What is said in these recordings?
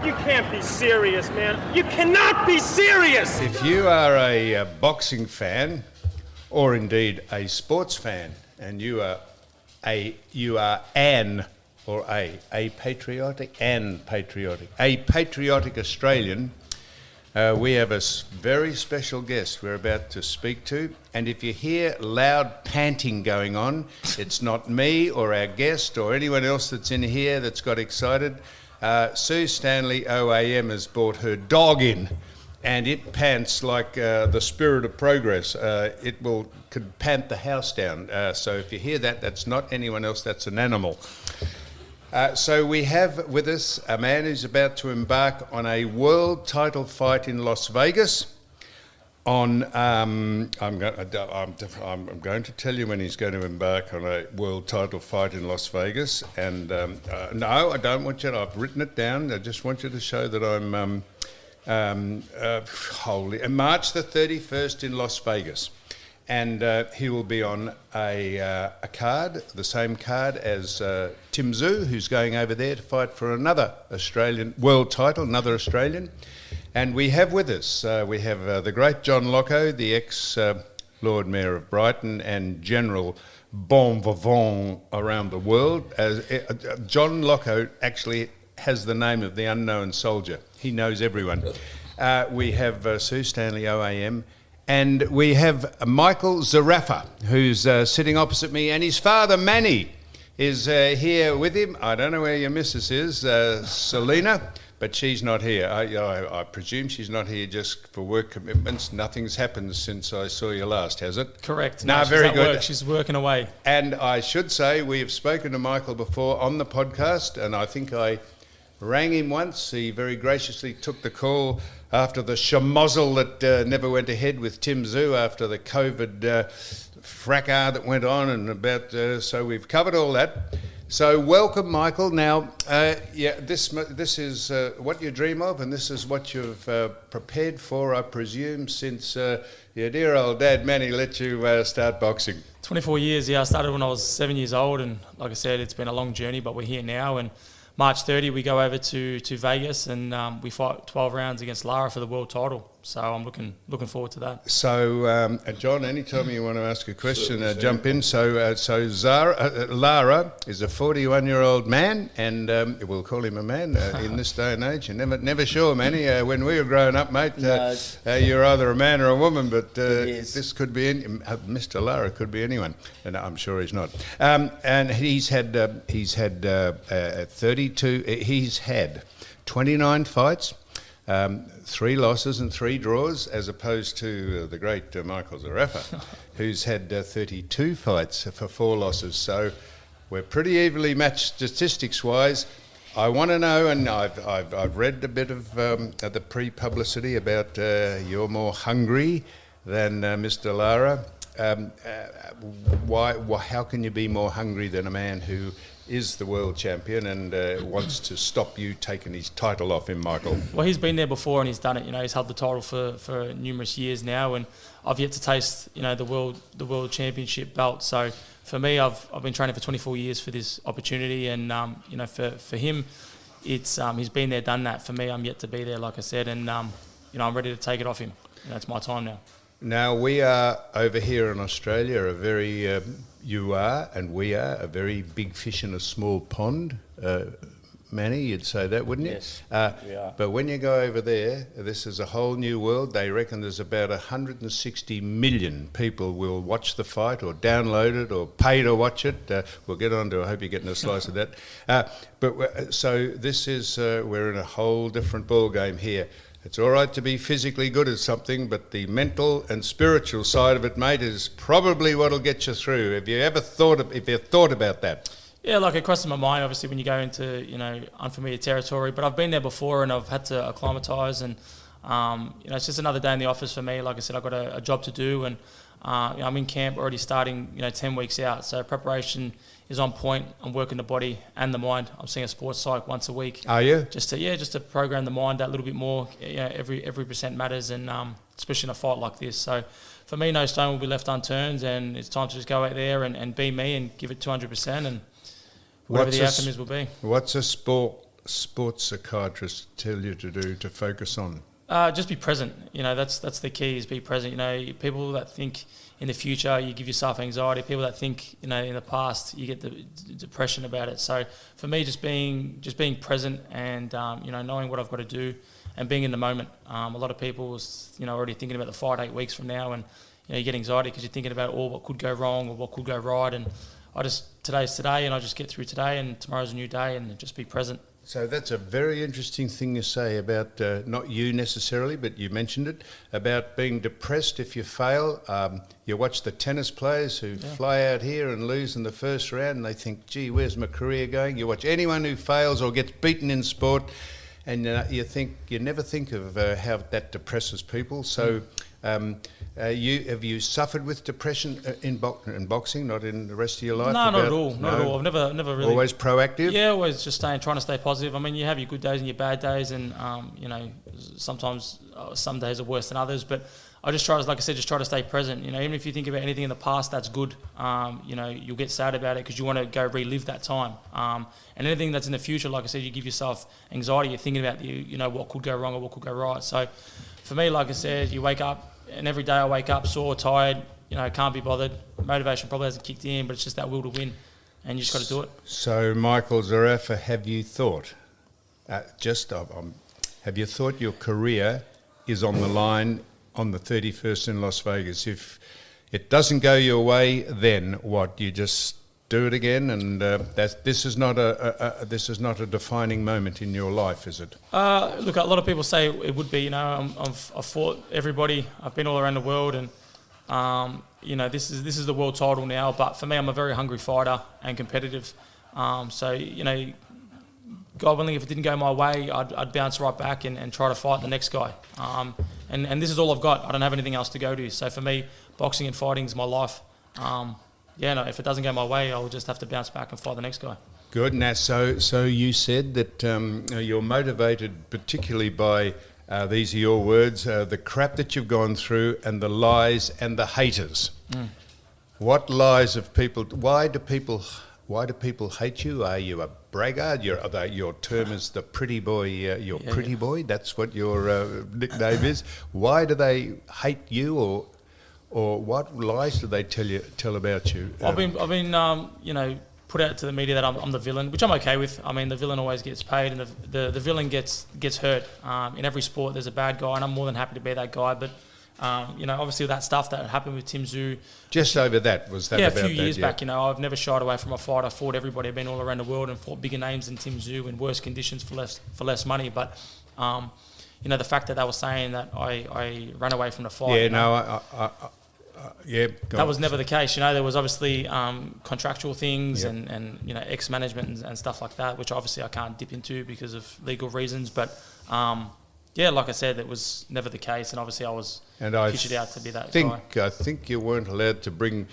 You can't be serious, man. You cannot be serious! If you are a boxing fan, or indeed a sports fan, and you are a patriotic Australian, we have a very special guest we're about to speak to, and if you hear loud panting going on, it's not me or our guest or anyone else that's in here that's got excited. Sue Stanley OAM has brought her dog in, and it pants like the spirit of progress. It could pant the house down. So if you hear that, that's not anyone else, that's an animal. So we have with us a man who's about to embark on a world title fight in Las Vegas. I'm going to tell you when he's going to embark on a world title fight in Las Vegas. And no, I don't want you to. I've written it down. I just want you to show that I'm holy. March the 31st in Las Vegas. And he will be on a card, the same card as Tim Tszyu, who's going over there to fight for another Australian world title, another Australian. And we have with us, we have the great John Locko, the ex-Lord Mayor of Brighton and general bon vivant around the world. John Locko actually has the name of the unknown soldier. He knows everyone. We have Sue Stanley OAM. And we have Michael Zarafa, who's sitting opposite me, and his father, Manny, is here with him. I don't know where your missus is, Selena, but she's not here. I presume she's not here just for work commitments. Nothing's happened since I saw you last, has it? Correct. No, very good. Work. She's working away. And I should say, we have spoken to Michael before on the podcast, and I think I rang him once. He very graciously took the call after the schmozzle that never went ahead with Tim Tszyu after the COVID fracas that went on, and about so we've covered all that. So welcome, Michael. Now, this is what you dream of, and this is what you've prepared for, I presume, since your dear old dad Manny let you start boxing. 24 years. Yeah, I started when I was 7 years old, and like I said, it's been a long journey, but we're here now. And March 30, we go over to Vegas and we fight 12 rounds against Lara for the world title. So I'm looking forward to that. So, John, anytime you want to ask a question, jump in. So Lara is a 41-year-old man, and we'll call him a man in this day and age. You're never sure, Manny. When we were growing up, mate, you're either a man or a woman, but this could be Mr. Lara could be anyone, and I'm sure he's not. And he's had 29 fights. 3 losses and 3 draws, as opposed to the great Michael Zarafa, who's had 32 fights for 4 losses. So we're pretty evenly matched statistics-wise. I want to know, and I've read a bit of the pre-publicity about you're more hungry than Mr. Lara. How can you be more hungry than a man who is the world champion and wants to stop you taking his title off him, Michael? Well, he's been there before and he's done it. You know, he's held the title for numerous years now, and I've yet to taste, you know, the world championship belt. So for me, I've been training for 24 years for this opportunity, and you know, for him, it's he's been there, done that. For me, I'm yet to be there, like I said, and you know, I'm ready to take it off him. You know, it's my time now. Now, we are over here in Australia a very, you are and we are a very big fish in a small pond. Manny, you'd say that, wouldn't you? Yes, we are. But when you go over there, this is a whole new world. They reckon there's about 160 million people will watch the fight or download it or pay to watch it. We'll get on to, I hope you're getting a slice of that. So this is, we're in a whole different ball game here. It's all right to be physically good at something, but the mental and spiritual side of it, mate, is probably what'll get you through. Have you ever thought about that? Yeah, like it crosses my mind, obviously, when you go into, you know, unfamiliar territory. But I've been there before and I've had to acclimatise, and you know, it's just another day in the office for me. Like I said, I've got a job to do, and you know, I'm in camp already starting, you know, 10 weeks out. So preparation is on point. I'm working the body and the mind. I'm seeing a sports psych once a week. Are you? Just to program the mind that little bit more. You know, every percent matters, and especially in a fight like this. So for me, no stone will be left unturned, and it's time to just go out there and be me and give it 200%, and whatever the outcome is will be. What's a sport sports psychiatrists tell you to do to focus on? Just be present. That's the key, is be present. People that think in the future, you give yourself anxiety. People that think, in the past, you get the depression about it. So for me, just being present and, knowing what I've got to do and being in the moment. A lot of people, already thinking about the fight 8 weeks from now, and, you get anxiety because you're thinking about what could go wrong or what could go right. And today's today, and I just get through today, and tomorrow's a new day, and just be present. So that's a very interesting thing you say about, not you necessarily, but you mentioned it, about being depressed if you fail. You watch the tennis players who fly out here and lose in the first round, and they think, gee, where's my career going? You watch anyone who fails or gets beaten in sport, and you never think of how that depresses people. So have you suffered with depression in boxing, not in the rest of your life? No, not at all. Not at all. I've never really. Always proactive? Yeah, always just trying to stay positive. I mean, you have your good days and your bad days, and sometimes some days are worse than others. But I just try to stay present. Even if you think about anything in the past that's good, you'll get sad about it because you want to go relive that time. And anything that's in the future, like I said, you give yourself anxiety. You're thinking about what could go wrong or what could go right. So for me, like I said, you wake up, and every day I wake up sore, tired, can't be bothered. Motivation probably hasn't kicked in, but it's just that will to win, and you just got to do it. So, Michael Zarafa, have you thought, have you thought your career is on the line on the 31st in Las Vegas? If it doesn't go your way, then what? You just do it again, and this is not a defining moment in your life, is it? Look, a lot of people say it would be. I've fought everybody. I've been all around the world, and this is the world title now. But for me, I'm a very hungry fighter and competitive. So God willing, if it didn't go my way, I'd bounce right back and try to fight the next guy. And this is all I've got. I don't have anything else to go to. So for me, boxing and fighting is my life. If it doesn't go my way, I'll just have to bounce back and fight the next guy. Good. Now, so you said that you're motivated particularly by, these are your words, the crap that you've gone through and the lies and the haters. What lies of people? Why do people hate you? Are you a braggart? Your term is the pretty boy. Pretty boy. That's what your nickname is. Why do they hate you, or what lies do they tell about you? I've been put out to the media that I'm the villain, which I'm okay with. I mean, the villain always gets paid, and the villain gets hurt. In every sport, there's a bad guy, and I'm more than happy to be that guy. But obviously with that stuff that happened with Tim Tszyu. Just over that, was that? Yeah, about a few years that, back. I've never shied away from a fight. I fought everybody. I've been all around the world and fought bigger names than Tim Tszyu in worse conditions for less money. But the fact that they were saying that I ran away from the fight. Yeah, that was never the case. There was obviously contractual things and ex-management and stuff like that, which obviously I can't dip into because of legal reasons. But like I said, that was never the case, and obviously I was pictured out to be that guy. I think you weren't allowed to bring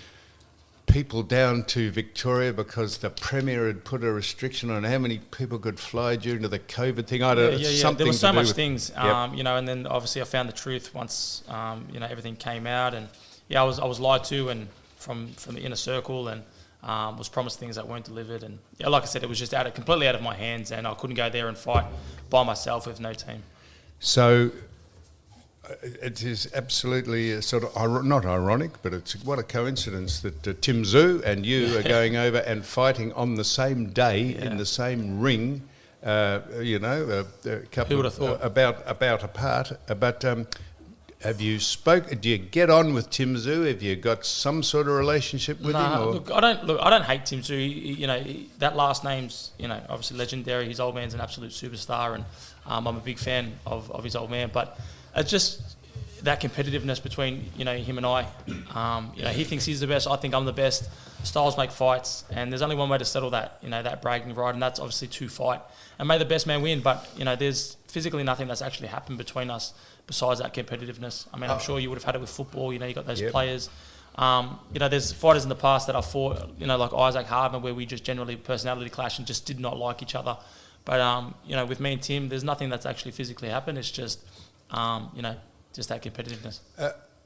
people down to Victoria because the Premier had put a restriction on how many people could fly during the COVID thing. There was so much things, and then obviously I found the truth once everything came out, and I was lied to and from the inner circle, and was promised things that weren't delivered, and like I said, it was just completely out of my hands, and I couldn't go there and fight by myself with no team. So it is absolutely sort of not ironic, but it's what a coincidence that Tim Tszyu and you are going over and fighting on the same day in the same ring. A couple about apart, but. Have you do you get on with Tim Tszyu? Have you got some sort of relationship with him? Or? I don't hate Tim Tszyu. That last name's obviously legendary. His old man's an absolute superstar, and I'm a big fan of his old man. But it's just that competitiveness between him and I. He thinks he's the best. I think I'm the best. Styles make fights, and there's only one way to settle that. That bragging right, and that's obviously to fight. And may the best man win. But there's physically nothing that's actually happened between us besides that competitiveness. I mean, I'm sure you would have had it with football. You got those players. There's fighters in the past that I fought, like Isaac Hardman, where we just generally personality clash and just did not like each other. But with me and Tim, there's nothing that's actually physically happened. It's just, just that competitiveness.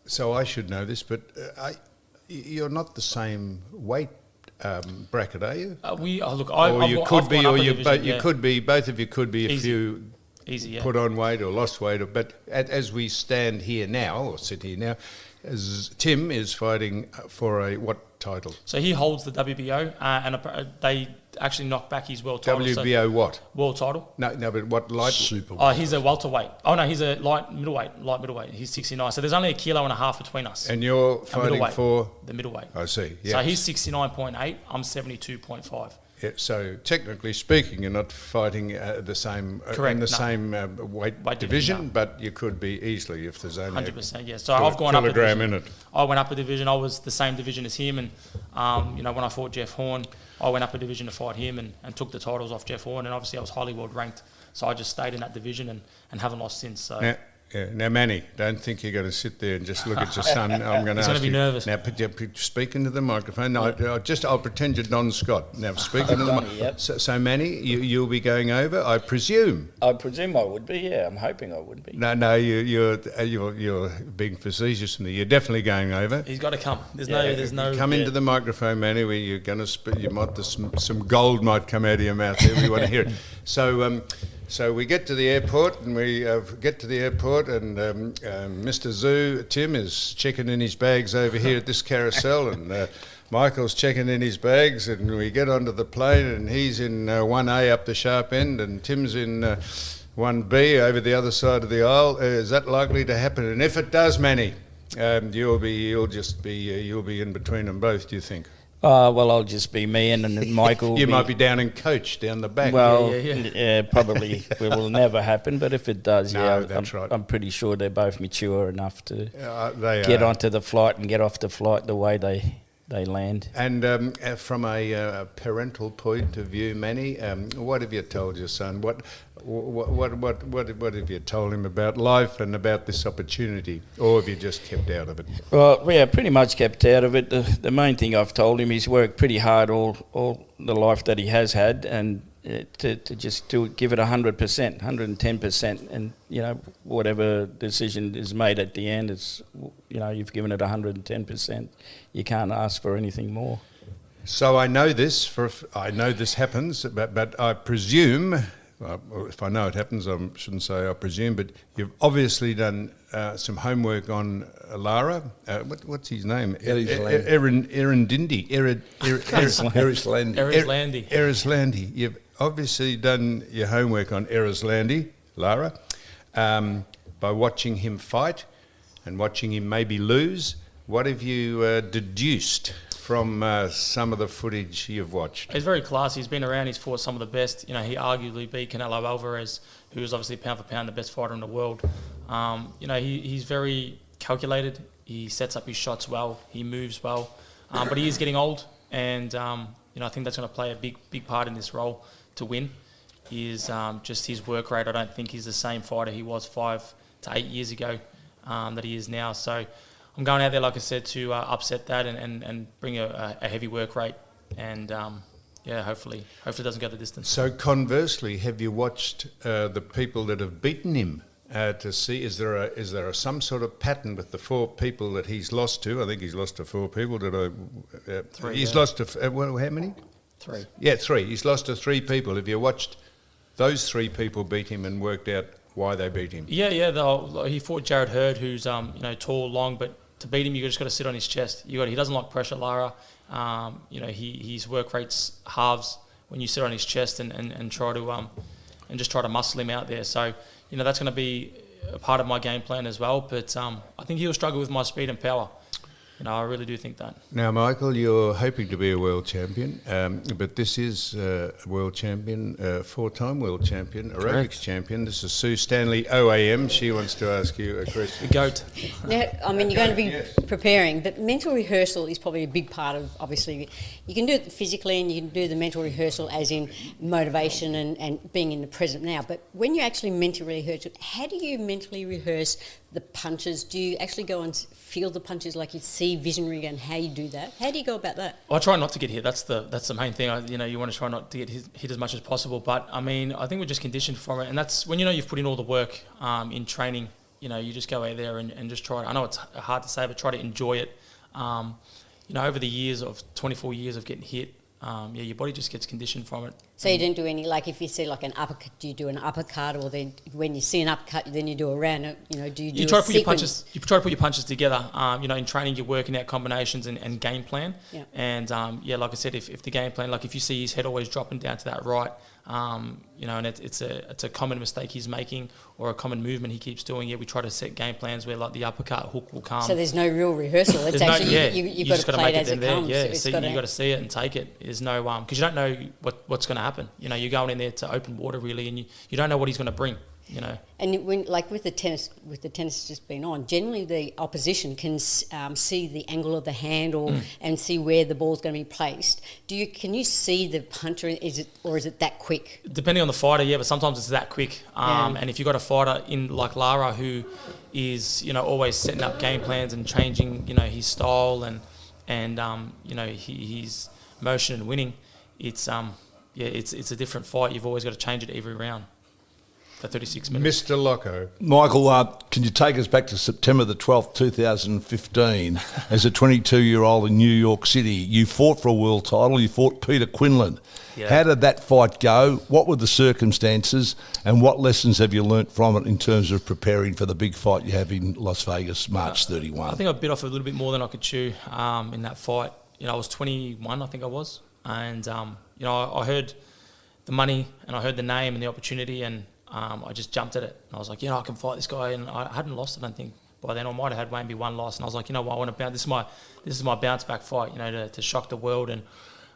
So I should know this, but you're not the same weight bracket, are you? Look, Or I've you got- could I've be, gone or up a you division, you yeah. could be. Both of you could be if Easy. you Easy, yeah. put on weight or lost weight. But as we stand here now, or sit here now, Tim is fighting for a what title? So he holds the WBO, and they actually knocked back his world title. WBO what? World title. No, but what light? Super. Oh, he's a welterweight. Oh no, he's a light middleweight. He's 69. So there's only 1.5 kilos between us. And you're fighting middleweight. for? The middleweight. I see. Yeah. So he's 69.8. I'm 72.5. Yeah, so technically speaking, you're not fighting the same Correct, in the no. same weight Weight division, division, no. but you could be easily if there's only 100%. Yeah. So I've gone up a kilogram division. in it. I went up a division. I was the same division as him, and when I fought Jeff Horn, I went up a division to fight him and took the titles off Jeff Horn, and obviously I was highly world ranked. So I just stayed in that division and haven't lost since. So. Now, Manny, don't think you're going to sit there and just look at your son. I'm going to ask He's going to be you. nervous. Now, speak into the microphone. No, I'll pretend you're Don Scott. Now, speak into the microphone. Yep. So, Manny, you'll be going over, I presume. I presume I would be, yeah. I'm hoping I would be. No, you're being facetious. You're definitely going over. He's got to come. There's no. Come into the microphone, Manny. Where you're going to you might some gold might come out of your mouth there. We want to hear it. So we get to the airport, and Mr. Zoo, Tim, is checking in his bags over here at this carousel, and Michael's checking in his bags, and we get onto the plane, and he's in 1A up the sharp end, and Tim's in 1B over the other side of the aisle. Is that likely to happen? And if it does, Manny, you'll be in between them both. Do you think? Well, I'll just be me and Michael. You might be down in coach down the back. Well, Yeah. probably it will never happen. But if it does, No, that's right. I'm pretty sure they're both mature enough to They get are. onto the flight and get off the flight the way they land. And from a parental point of view, Manny, what have you told your son? What have you told him about life and about this opportunity, or have you just kept out of it? Well, yeah, pretty much kept out of it. The main thing I've told him, he's worked pretty hard all the life that he has had, and to just give it 100%, 110%, and whatever decision is made at the end, it's you've given it 110%. You can't ask for anything more. So I know this happens, but I presume. Well, if I know it happens, I shouldn't say I presume, but you've obviously done some homework on Lara. What's his name? Erislandi. You've obviously done your homework on Erislandi, Lara, by watching him fight and watching him maybe lose. What have you deduced from some of the footage you've watched? He's very classy. He's been around. He's fought some of the best. He arguably beat Canelo Alvarez, who was obviously pound for pound the best fighter in the world. He's very calculated. He sets up his shots well. He moves well, but he is getting old, and I think that's going to play a big part in this role to win. Is just his work rate. I don't think he's the same fighter he was 5 to 8 years ago that he is now. So I'm going out there, like I said, to upset that and bring a heavy work rate, and hopefully it doesn't go the distance. So conversely, have you watched the people that have beaten him to see is there some sort of pattern with the 4 people that he's lost to? I think he's lost to 4 people. 3. He's lost to how many? 3. Yeah, 3. He's lost to 3 people. Have you watched those 3 people beat him and worked out why they beat him? Yeah. He fought Jared Hurd, who's tall, long, but to beat him, you just got to sit on his chest. He doesn't like pressure, Lara. His work rates halves when you sit on his chest and try to muscle him out there. So that's going to be a part of my game plan as well. But I think he'll struggle with my speed and power. I really do think that. Now, Michael, you're hoping to be a world champion, but this is a world champion, 4-time world champion, aerobics champion. This is Sue Stanley, OAM. She wants to ask you a question. The GOAT. Now, you're going to be preparing, but mental rehearsal is probably a big part of, obviously, you can do it physically and you can do the mental rehearsal as in motivation and being in the present now. But when you actually mentally rehearse it, how do you mentally rehearse the punches? Do you actually go and feel the punches like you see visionary, and how you do that? How do you go about that? I try not to get hit. That's the main thing. You want to try not to get hit as much as possible. But I think we're just conditioned from it, and that's when you've put in all the work in training. You just go out there and just try. I know it's hard to say, but try to enjoy it. over the years of 24 years of getting hit, your body just gets conditioned from it. So you didn't do any, like if you see like an uppercut, do you do an uppercut, or then when you see an uppercut, then you do a round, do you do try a to put sequence? you try to put your punches together. In training, you're working out combinations and game plan. Yeah. And like I said, if the game plan, like if you see his head always dropping down to that right, and it's a common mistake he's making, or a common movement he keeps doing. Yeah, we try to set game plans where like the uppercut hook will come. So there's no real rehearsal. It's actually you've got to play it as it comes. Yeah, so you've got to see it and take it. There's no because you don't know what's going to happen. You're going in there to open water really, and you don't know what he's going to bring. And when, like with the tennis just been on, generally the opposition can see the angle of the hand and see where the ball's going to be placed. Can you see the puncher? Is it that quick? Depending on the fighter, yeah, but sometimes it's that quick. And if you've got a fighter in like Lara who is always setting up game plans and changing his style and his motion and winning, it's a different fight. You've always got to change it every round. For 36 minutes. Mr. Locko. Michael, can you take us back to September the 12th, 2015? As a 22-year-old in New York City, you fought for a world title. You fought Peter Quinlan. Yeah. How did that fight go? What were the circumstances? And what lessons have you learnt from it in terms of preparing for the big fight you have in Las Vegas, March 31? I think I bit off a little bit more than I could chew in that fight. I was 21, I think I was. And, I heard the money and I heard the name and the opportunity, and I just jumped at it. And I was like, I can fight this guy. And I hadn't lost, I don't think. By then I might have had maybe one loss. And I was like, I want to bounce. This is my bounce back fight, to shock the world. And,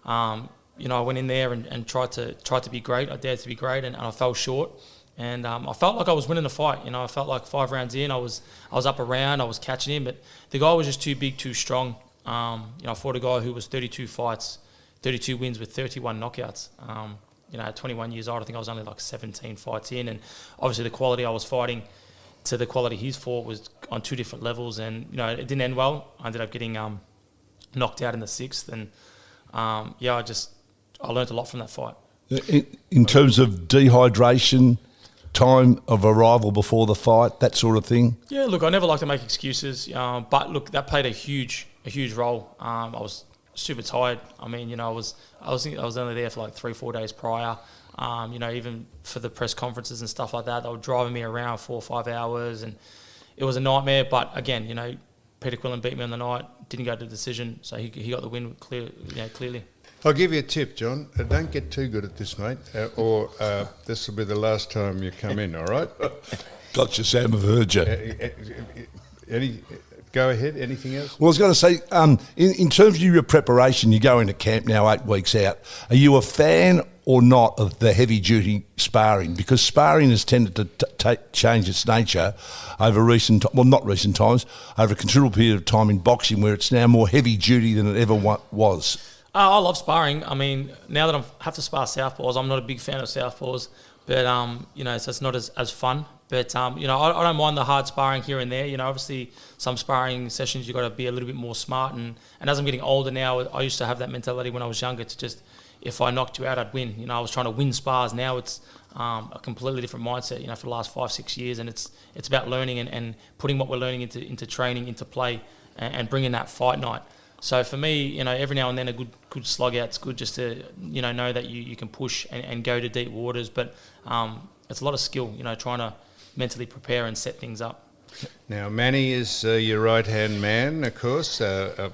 I went in there and tried to be great. I dared to be great, and I fell short. And I felt like I was winning the fight. I felt like 5 rounds in, I was up a round, I was catching him. But the guy was just too big, too strong. I fought a guy who was 32 fights, 32 wins with 31 knockouts. At 21 years old, I think I was only like 17 fights in, and obviously the quality I was fighting to the quality he's fought was on 2 different levels, and it didn't end well. I ended up getting knocked out in the 6th, and I learned a lot from that fight. In terms of dehydration, time of arrival before the fight, that sort of thing? Yeah, look, I never like to make excuses, but look, that played a huge role. I was super tired. I mean, I was only there for like 3-4 days prior. Even for the press conferences and stuff like that, they were driving me around 4 or 5 hours, and it was a nightmare. But again, Peter Quillen beat me on the night, didn't go to the decision, so he got the win clearly. I'll give you a tip, John. Don't get too good at this, mate, or this will be the last time you come in, all right? Gotcha, Sam, I've heard you. Go ahead, anything else? Well, I was going to say, in terms of your preparation, you go into camp now 8 weeks out. Are you a fan or not of the heavy-duty sparring? Because sparring has tended to change its nature over not recent times, over a considerable period of time in boxing, where it's now more heavy-duty than it ever was. I love sparring. I mean, now that I have to spar southpaws, I'm not a big fan of southpaws, but so it's not as fun. But I don't mind the hard sparring here and there. Obviously some sparring sessions you've got to be a little bit more smart. And as I'm getting older now, I used to have that mentality when I was younger to just, if I knocked you out, I'd win. I was trying to win spars. Now it's a completely different mindset. For the last 5-6 years, and it's about learning and putting what we're learning into training, into play, and bringing that fight night. So for me, every now and then a good slug out's good, just to know that you can push and go to deep waters. But it's a lot of skill, trying to mentally prepare and set things up. Now, Manny is your right-hand man, of course,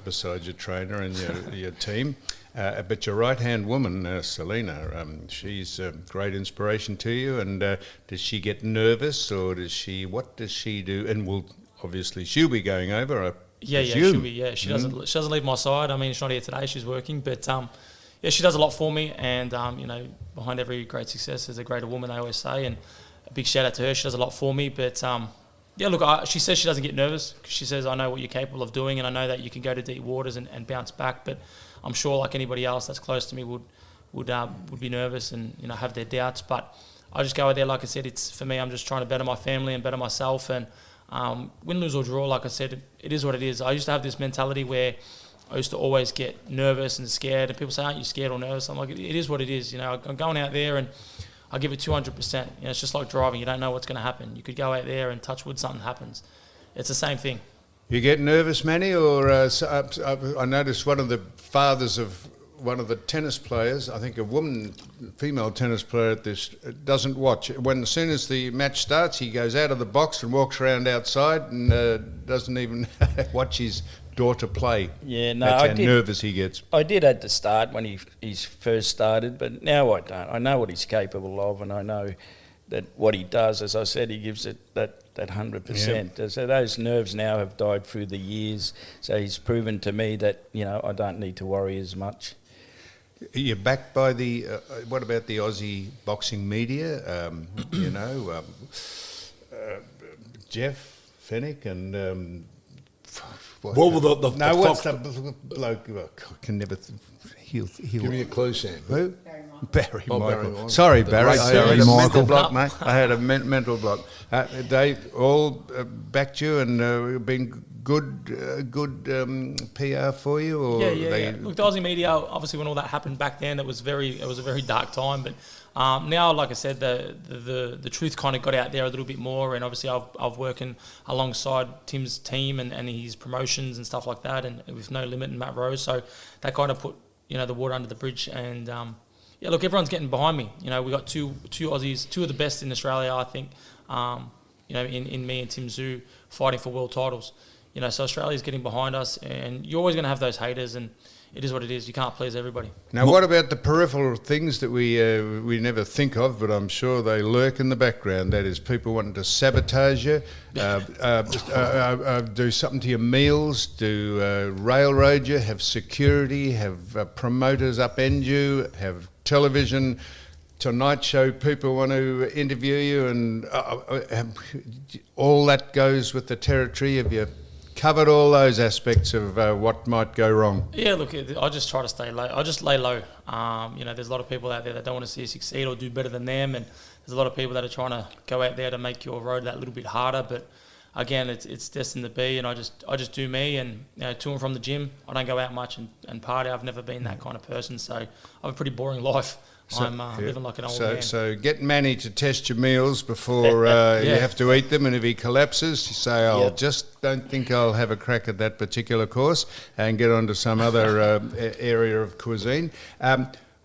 besides your trainer and your team. But your right-hand woman, Selena, she's a great inspiration to you. And does she get nervous, or what does she do? And obviously she'll be going over. She'll be. Yeah, she doesn't leave my side. I mean, she's not here today. She's working, but she does a lot for me. And behind every great success, there's a greater woman, they always say. And a big shout out to her. She does a lot for me. But she says she doesn't get nervous, because she says, I know what you're capable of doing, and I know that you can go to deep waters and bounce back. But I'm sure, like anybody else that's close to me, would be nervous and have their doubts. But I just go out there, like I said, it's for me. I'm just trying to better my family and better myself. And win, lose or draw, like I said, it is what it is. I used to have this mentality where I used to always get nervous and scared, and people say, aren't you scared or nervous? I'm like, it is what it is. I'm going out there and I give it 200%. It's just like driving. You don't know what's going to happen. You could go out there and touch wood, something happens. It's the same thing. You get nervous, Manny, or I noticed one of the fathers of one of the tennis players, I think a female tennis player at this, doesn't watch. As soon as the match starts, he goes out of the box and walks around outside and doesn't even watch his daughter play. Yeah, no, That's how nervous he gets. I did at the start when he first started, but now I don't. I know what he's capable of, and I know that what he does, as I said, he gives it that 100%. Yep. So those nerves now have died through the years. So he's proven to me that, I don't need to worry as much. You're backed by the. What about the Aussie boxing media? Jeff Fennick and. What were the what's the bloke? I can never. He'll Give me a clue, Sam. Who? Barry Oh, Michael. Barry Michael. Sorry, The Barry. great I Barry had a mental Michael. block, mate. I had a mental block. They all backed you and been good PR for you, or Yeah. Look, the Aussie media, obviously, when all that happened back then, it was a very dark time. But now, like I said, the truth kind of got out there a little bit more, and obviously, I've working alongside Tim's team and his promotions and stuff like that, and with No Limit and Matt Rose, so that kind of put the water under the bridge. And look, everyone's getting behind me. We got two Aussies, two of the best in Australia, I think. In me and Tim Zhu fighting for world titles. So Australia's getting behind us, and you're always going to have those haters, and it is what it is. You can't please everybody. Now, what about the peripheral things that we never think of, but I'm sure they lurk in the background? That is, people wanting to sabotage you, do something to your meals, do railroad you, have security, have promoters upend you, have television Tonight Show people want to interview you, and all that goes with the territory of your. Covered all those aspects of what might go wrong. Yeah, look, I just try to stay low. I just lay low. There's a lot of people out there that don't want to see you succeed or do better than them, and there's a lot of people that are trying to go out there to make your road that little bit harder. But again, it's destined to be, and I just do me, and to and from the gym. I don't go out much and party. I've never been that kind of person, so I have a pretty boring life. So, I'm living like an old man. So get Manny to test your meals before you have to eat them, and if he collapses, you say, just don't think I'll have a crack at that particular course, and get on to some other area of cuisine.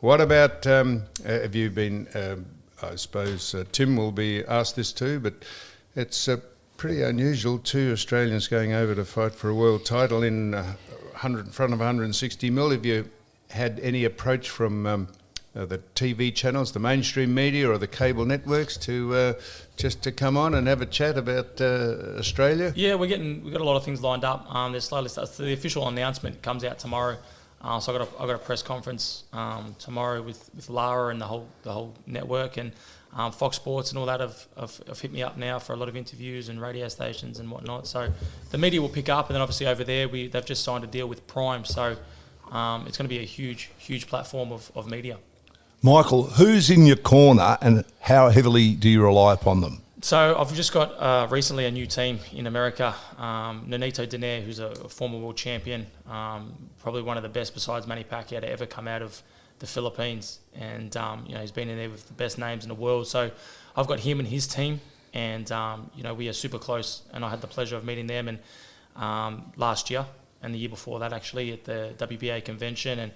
What about, have you been, I suppose Tim will be asked this too, but it's pretty unusual, two Australians going over to fight for a world title in front of 160 mil. Have you had any approach from... the TV channels, the mainstream media, or the cable networks to just to come on and have a chat about Australia? Yeah, we've got a lot of things lined up. There's slowly starts. The official announcement comes out tomorrow. So I got a press conference tomorrow with Lara and the whole network, and Fox Sports and all that have hit me up now for a lot of interviews and radio stations and whatnot. So the media will pick up, and then obviously over there they've just signed a deal with Prime. So it's going to be a huge platform of media. Michael, who's in your corner and how heavily do you rely upon them? So I've just got recently a new team in America, Nonito Donaire, who's a former world champion, probably one of the best besides Manny Pacquiao to ever come out of the Philippines. And, he's been in there with the best names in the world. So I've got him and his team, and, we are super close. And I had the pleasure of meeting them last year and the year before that, actually, at the WBA convention. And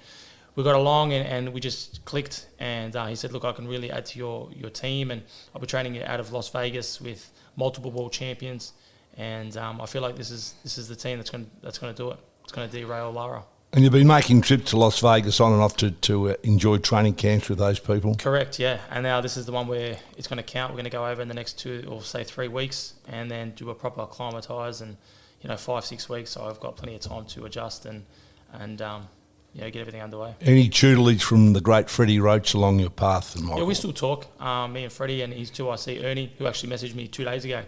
we got along and we just clicked, and he said, look, I can really add to your team, and I'll be training out of Las Vegas with multiple world champions, and I feel like this is the team that's going to do it. It's going to derail Lara. And you've been making trips to Las Vegas on and off to enjoy training camps with those people? Correct, yeah. And now this is the one where it's going to count. We're going to go over in the next 2 or say 3 weeks, and then do a proper acclimatise, and 5-6 weeks. So I've got plenty of time to adjust and get everything underway. Any tutelage from the great Freddie Roach along your path, Michael? Yeah, we still talk, me and Freddie, and his 2IC Ernie, who actually messaged me 2 days ago,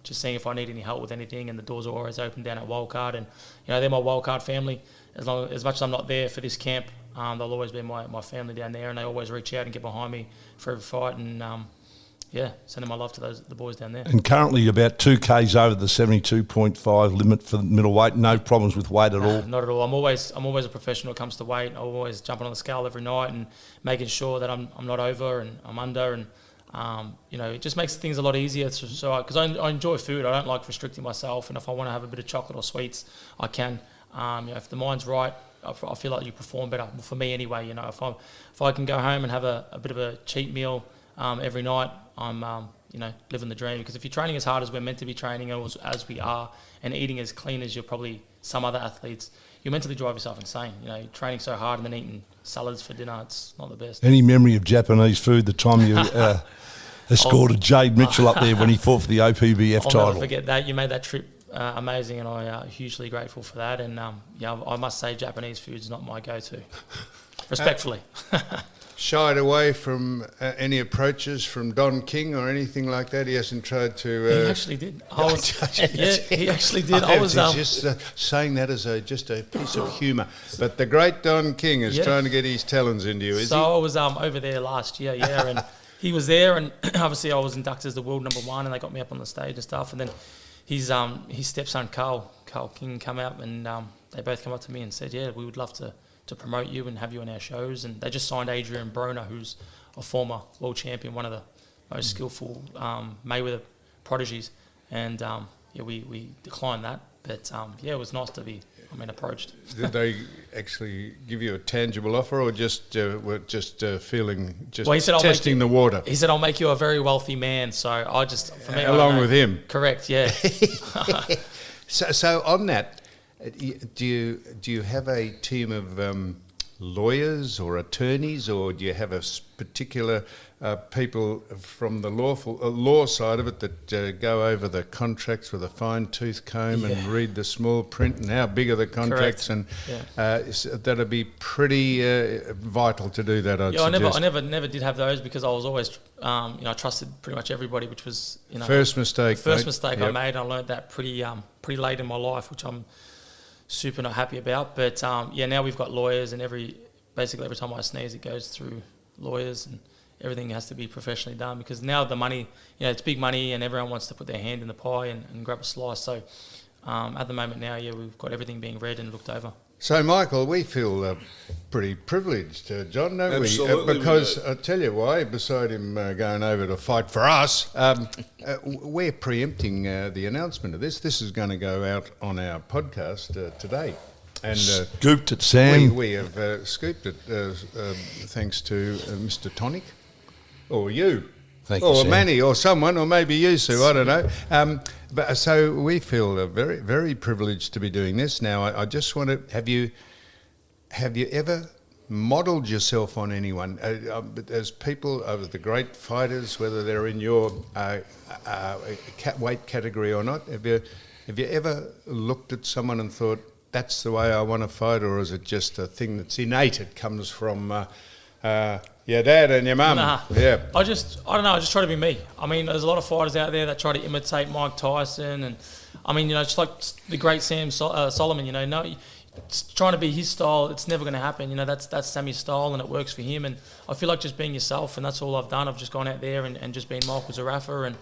just seeing if I need any help with anything, and the doors are always open down at Wildcard, and they're my Wildcard family. As much as I'm not there for this camp, they'll always be my family down there, and they always reach out and get behind me for every fight, and sending my love to the boys down there. And currently about 2 Ks over the 72.5 limit for the middleweight. No problems with weight at all? Not at all. I'm always a professional when it comes to weight. I'm always jumping on the scale every night and making sure that I'm not over and I'm under, and It just makes things a lot easier. So because I enjoy food, I don't like restricting myself, and if I want to have a bit of chocolate or sweets, I can. If the mind's right, I feel like you perform better. Well, for me anyway, if I can go home and have a bit of a cheat meal every night, I'm living the dream. Because if you're training as hard as we're meant to be training, as we are, and eating as clean as you're probably some other athletes, you mentally drive yourself insane. Training so hard and then eating salads for dinner, it's not the best. Any memory of Japanese food the time you escorted Jade Mitchell up there when he fought for the OPBF title? I'll never forget that. You made that trip amazing, and I'm hugely grateful for that. And I must say Japanese food is not my go-to, respectfully. Shied away from any approaches from Don King or anything like that? He hasn't tried to... he actually did. He actually did. I was just saying that as just a piece of humour. But the great Don King is trying to get his talons into you, is he? So I was over there last year, and he was there, and obviously I was inducted as the world #1, and they got me up on the stage and stuff. And then his stepson, Carl King, come out, and they both come up to me and said, we would love to promote you and have you on our shows. And they just signed Adrian Broner, who's a former world champion, one of the most skillful Mayweather prodigies. And we declined that. But it was nice to be approached. Did they actually give you a tangible offer, or just were just feeling testing the water? He said, "I'll make you a very wealthy man." So I just, for me, along with him, correct? Yeah. So on that, do you have a team of lawyers or attorneys, or do you have a particular people from the law side of it that go over the contracts with a fine-tooth comb and read the small print and how big are the contracts? Correct. And that'd be pretty vital to do that. I never did have those, because I was always I trusted pretty much everybody, which was first mistake I made. I learned that pretty late in my life, which I'm super not happy about. But now we've got lawyers, and basically every time I sneeze, it goes through lawyers, and everything has to be professionally done, because now the money, it's big money, and everyone wants to put their hand in the pie and grab a slice. So at the moment now, we've got everything being read and looked over. So, Michael, we feel pretty privileged, John, don't Absolutely, we? Because I'll tell you why, beside him going over to fight for us, we're preempting the announcement of this. This is going to go out on our podcast today. And scooped it, Sam. We have scooped it thanks to Mr. Tonic, or you. Thank or you, Sam. Manny, or someone, or maybe you, Sue, I don't know. But so we feel very, very privileged to be doing this. Now, I just want to have you ever modelled yourself on anyone as people of the great fighters, whether they're in your weight category or not? Have you ever looked at someone and thought, that's the way I want to fight, or is it just a thing that's innate? It comes from your dad and your mum. Nah. Yeah. I don't know. I just try to be me. There's a lot of fighters out there that try to imitate Mike Tyson, and just like the great Sam Solomon. Trying to be his style, it's never going to happen. That's Sammy's style, and it works for him. And I feel like just being yourself, and that's all I've done. I've just gone out there and just been Michael Zarafa, and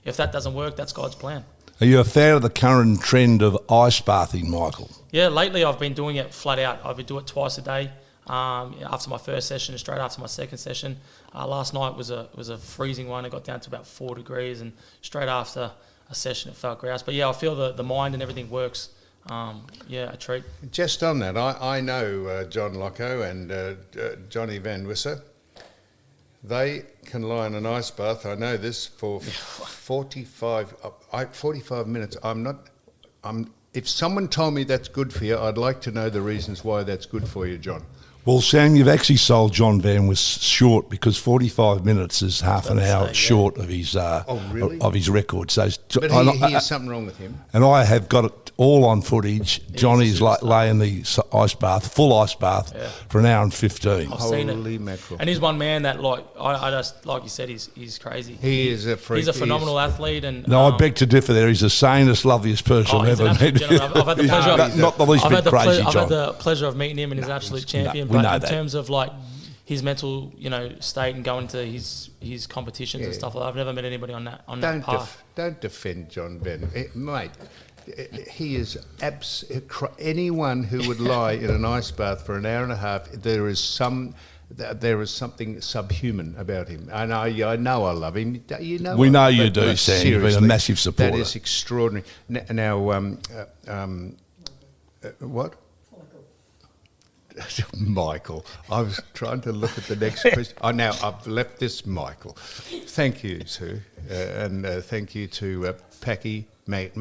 if that doesn't work, that's God's plan. Are you a fan of the current trend of ice bathing, Michael? Yeah, lately I've been doing it flat out. I would do it twice a day. After my first session and straight after my second session. Last night was a freezing one. It got down to about 4 degrees, and straight after a session it felt grouse. But I feel the mind and everything works. A treat. Just on that, I know John Locko and Johnny Van Wisser. They can lie in an ice bath, I know this, for 45 minutes. If someone told me that's good for you, I'd like to know the reasons why that's good for you, John. Well, Sam, you've actually sold John Van was short, because 45 minutes is half an hour short of his of his record. So, but he has something wrong with him. And I have got it all on footage. Johnny's laying the full ice bath, for an hour and 15. I've seen Holy it. mackerel. And he's one man that, I just, like you said, he's crazy. He is a freak. He's a phenomenal athlete. And no, I beg to differ there. He's the sanest, loveliest person I've ever met. I've had the pleasure. Not the least bit crazy, John. I've had the pleasure of meeting him, and he's an absolute champion. But in terms of his mental, state and going to his competitions and stuff like that, I've never met anybody on that path. Don't defend John Ben, mate. He is anyone who would lie in an ice bath for an hour and a half. There is some there is something subhuman about him. And I know I love him. You know, We know you but do, Sam. You've been a seriously, massive supporter. That is extraordinary. Now, what? Michael. I was trying to look at the next question. Oh, now I've left this, Michael. Thank you, Sue. And thank you to Manny.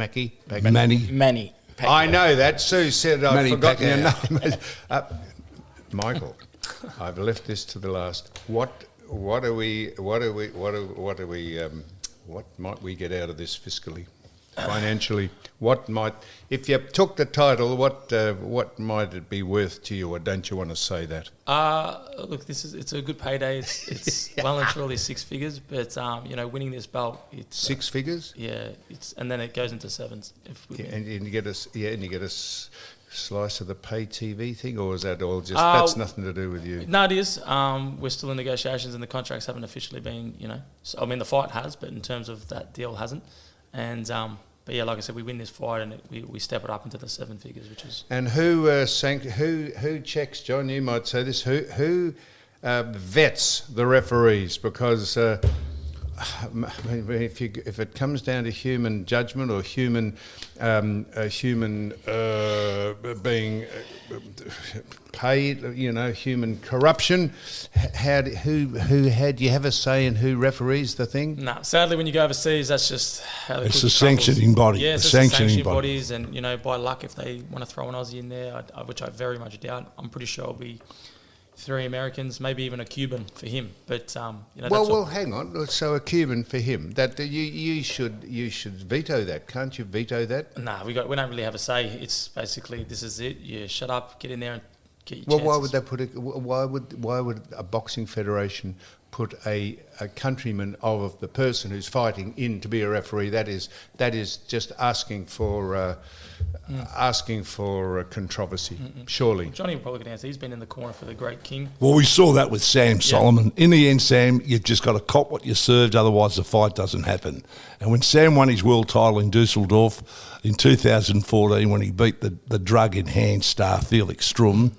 I know that. Sue said I've Manny forgotten your Pacquiao. name. Michael, I've left this to the last. What might we get out of this fiscally? Financially, if you took the title, what might it be worth to you, or don't you want to say that? Look, it's a good payday. It's well and truly 6 figures, but winning this belt, it's 6 figures. Yeah, and then it goes into sevens. And you get a slice of the pay TV thing, or is that all just that's nothing to do with you? No, it is. We're still in negotiations, and the contracts haven't officially been. So, I mean, the fight has, but in terms of that deal, hasn't. And but yeah, like I said, we win this fight and we step it up into the 7 figures, which is. And who checks, John? You might say this. Who vets the referees? Because if it comes down to human judgment or human being paid, human corruption, do you have a say in who referees the thing? No, sadly, when you go overseas, that's just how it's the sanctioning body. Yeah, it's the sanctioning bodies, and by luck, if they want to throw an Aussie in there, which I very much doubt, I'm pretty sure it'll be 3 Americans, maybe even a Cuban for him. But well, hang on. So a Cuban for him. That you should veto that, can't you? Veto that? Nah, we don't really have a say. It's basically this is it. You shut up, get in there, and get your Well, chances. why would they put it? Why would a boxing federation put a countryman of the person who's fighting in to be a referee? That is just asking for controversy. Surely, Johnny will probably get answer. He's been in the corner for the great king. Well, we saw that with Sam Solomon. In the end, Sam, you've just got to cop what you served, otherwise the fight doesn't happen. And when Sam won his world title in Dusseldorf in 2014, when he beat the drug-enhanced star Felix Strum,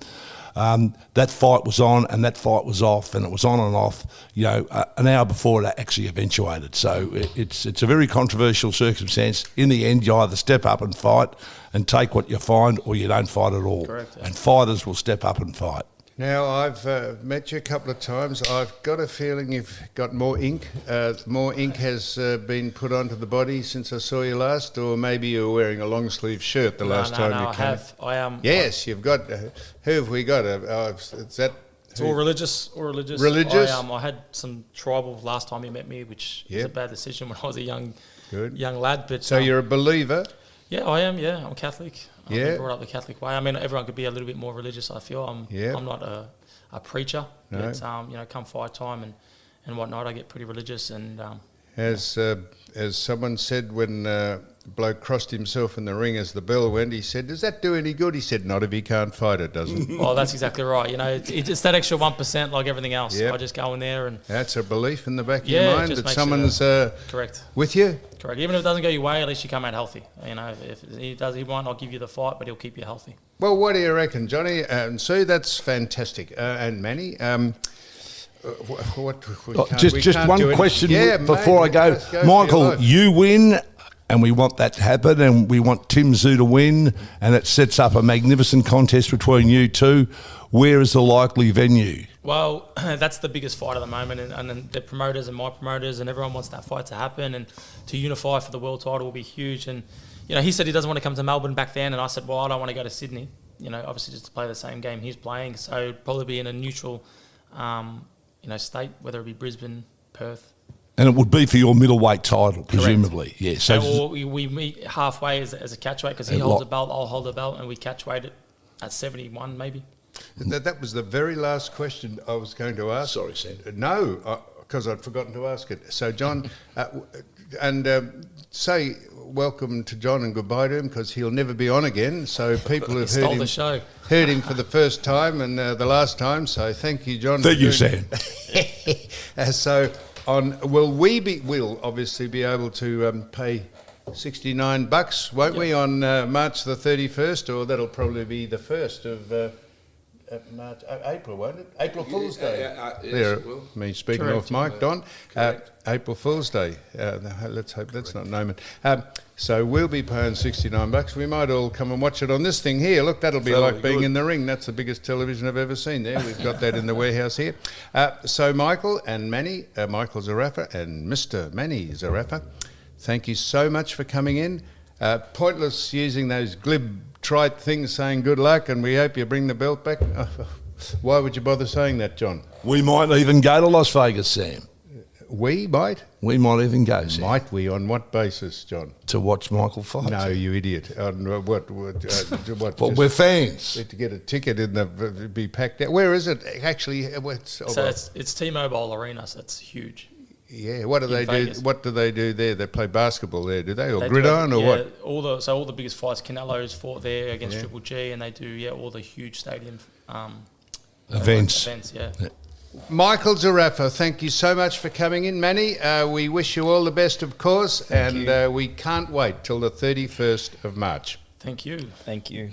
that fight was on and that fight was off, and it was on and off, an hour before it actually eventuated. So it's a very controversial circumstance. In the end, you either step up and fight and take what you find, or you don't fight at all. Correct. Yeah. And fighters will step up and fight. Now, I've met you a couple of times. I've got a feeling you've got more ink. More ink has been put onto the body since I saw you last, or maybe you were wearing a long sleeve shirt the last time you came. I am. Yes, you've got. Who have we got? Is that? It's all religious. Religious. I had some tribal last time you met me, which was a bad decision when I was a young lad. But so you're a believer. Yeah, I am. Yeah, I'm Catholic. I've Yeah. been brought up the Catholic way. I mean, everyone could be a little bit more religious, I feel. I'm not a preacher, No. but come fight time and whatnot, I get pretty religious. And As someone said when bloke crossed himself in the ring as the bell went, he said, "Does that do any good?" He said, "Not if he can't fight it, doesn't." well, that's exactly right. It's that extra 1% like everything else. Yep. I just go in there and That's a belief in the back of Yeah, your it mind just that makes someone's correct. with you. Correct. Even if it doesn't go your way, at least you come out healthy. If he does, he might not give you the fight, but he'll keep you healthy. Well, what do you reckon, Johnny? And Sue, that's fantastic. And Manny, Just one question before I go. Michael, you win, and we want that to happen, and we want Tim Zhu to win, and it sets up a magnificent contest between you two. Where is the likely venue? Well, that's the biggest fight at the moment, and the promoters and my promoters and everyone wants that fight to happen, and to unify for the world title will be huge. And he said he doesn't want to come to Melbourne back then, and I said, well, I don't want to go to Sydney. Obviously just to play the same game he's playing, so probably be in a neutral, state, whether it be Brisbane, Perth. And it would be for your middleweight title, presumably. Correct. Yeah. So we meet halfway as a catchweight, because he holds a belt, I'll hold a belt, and we catchweight it at 71 maybe. That was the very last question I was going to ask. Sorry, Sam. No, because I'd forgotten to ask it. So, John, say welcome to John and goodbye to him, because he'll never be on again. So people have heard him for the first time and the last time. So thank you, John. Thank you, Sam. So we'll obviously be able to pay $69, won't we, on March the 31st, or that'll probably be the 1st of March, April, won't it? April Fool's Day. Yes, There, it will. me speaking Correct. off mic, Don. Correct. April Fool's Day. Let's hope that's not Newman. So we'll be paying $69. We might all come and watch it on this thing here. Look, that'll be That'll like be being good. in the ring. That's the biggest television I've ever seen there. We've got that in the warehouse here. So Michael and Manny, Michael Zarafa and Mr. Manny Zarafa, thank you so much for coming in. Pointless using those glib, trite things saying good luck and we hope you bring the belt back. Why would you bother saying that, John? We might even go to Las Vegas, Sam. We might? We might even go, Sam. Might we? On what basis, John? To watch Michael fight. No, you idiot. On what? What Well, we're fans. to get a ticket in the be packed out. Where is it actually? So it's T-Mobile Arena, so it's huge. Yeah. What do they do? Vegas. What do they do there? They play basketball there, do they? Or They do gridiron, or yeah, what? all the biggest fights. Canelo's fought there against Yeah. Triple G, and they do all the huge stadium Events. Yeah. Michael Zarafa, thank you so much for coming in, Manny. We wish you all the best, of course, and we can't wait till the 31st of March. Thank you. Thank you.